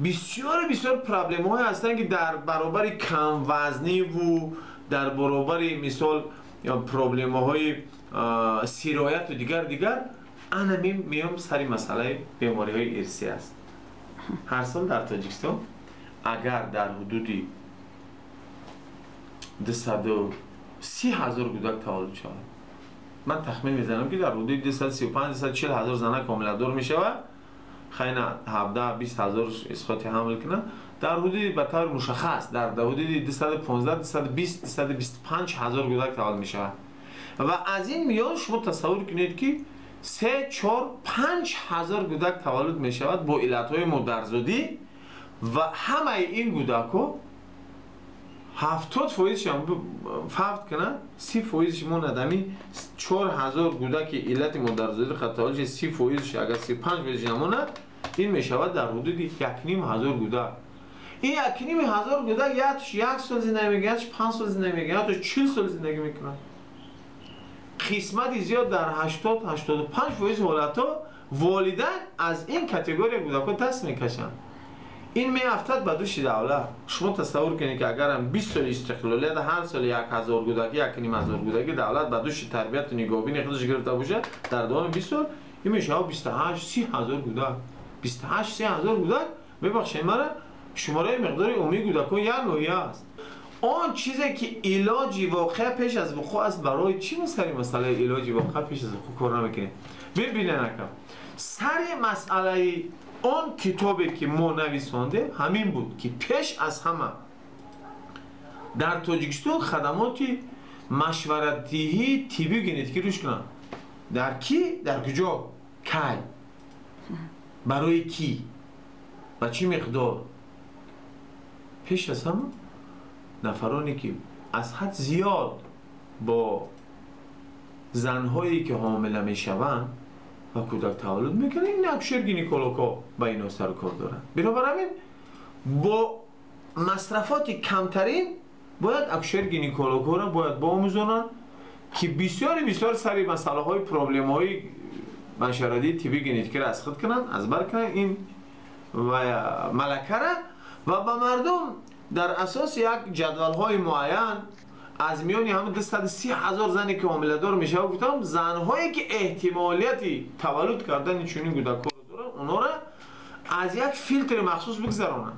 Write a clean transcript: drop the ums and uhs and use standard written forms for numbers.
بسیار بسیار پرابلم های هستن که در برابر کم وزنی و در برابر مثال یا پرابلم های سیرایت و دیگر انا میام سری مسئله بیماری های ارثی است. هر سال در تاجیکستان اگر در حدودی 230,000 کودک تولد شود، من تخمین میزنم که در حدود 235-240,000 زنک حامله‌دار میشود، خیلی 17-20,000 اسقاط حمل کنه، در حدود به طور مشخص در حدود 215-220-225,000 کودک تولد میشود. و از این میان شما تصور کنید که 3-4-5,000 کودک تولد میشود با علتهای مادرزادی و همه این کودک‌ها 70% هم فوت کنن، 30% مون ادمی 4,000 کودک علت مادرزادی خطاالش 30% اگر 35% همونه، این میشود در حدود 1,500 کودک. این 1,500 کودک یک سال زندگی میکنه، یا 5 سال زندگی میکنه، یا 40 سال زندگی میکنه. قسمت زیاد در 80-85% حالتها والدین از این کاتگوری کودک‌ها دست میکشن. این میافتد به دوش دولت. شما تصور کنید که اگر هم 20 سال استقلالیت هر سال 1,000 کودک 1,500 کودک دولت به دوش تربیت و نگاهبین خودش گرفته باشه، در دوام 20 سال این میشه 28-30,000 کودک. 28-30,000 کودک ببخشید مرا شماره مقدار عمومی کودکان یک نوعی است. آن چیزی که علاجی واقع پیش از وقوع است، برای چی مسئله علاجی واقع پیش از وقوع کار نمیکنه؟ ببینید نکن سر مسئله آن کتابی که ما نویسانده همین بود که پیش از همه در تاجیکستان خدمات مشورتی طبی ژنتیکی روش کنن. در کی؟ در کجا؟ کی؟ برای کی؟ و چی مقدار؟ پیش از همه نفرانی که از حد زیاد با زنهایی که حامله میشوند و کودک تولد میکنه، این اکثر گینیکولوگ‌ها با اینا سر کار دارن. بنابراین با مصرفات کمترین باید اکثر گینیکولوگ‌ها را باید بآموزانن که بسیار سری مسئله های پرابلم های مشورتی طبی ژنتیکی را از خود کنن، از بر کنن این و ملکه را و به مردم در اساس یک جدول های معین از میانی همه 230,000 زنی که حامله دار میشه و گفتم زنهایی که احتمالیتی تولد کردن چنین کودک‌ها رو دارن، اونا را از یک فیلتر مخصوص بگذرانن.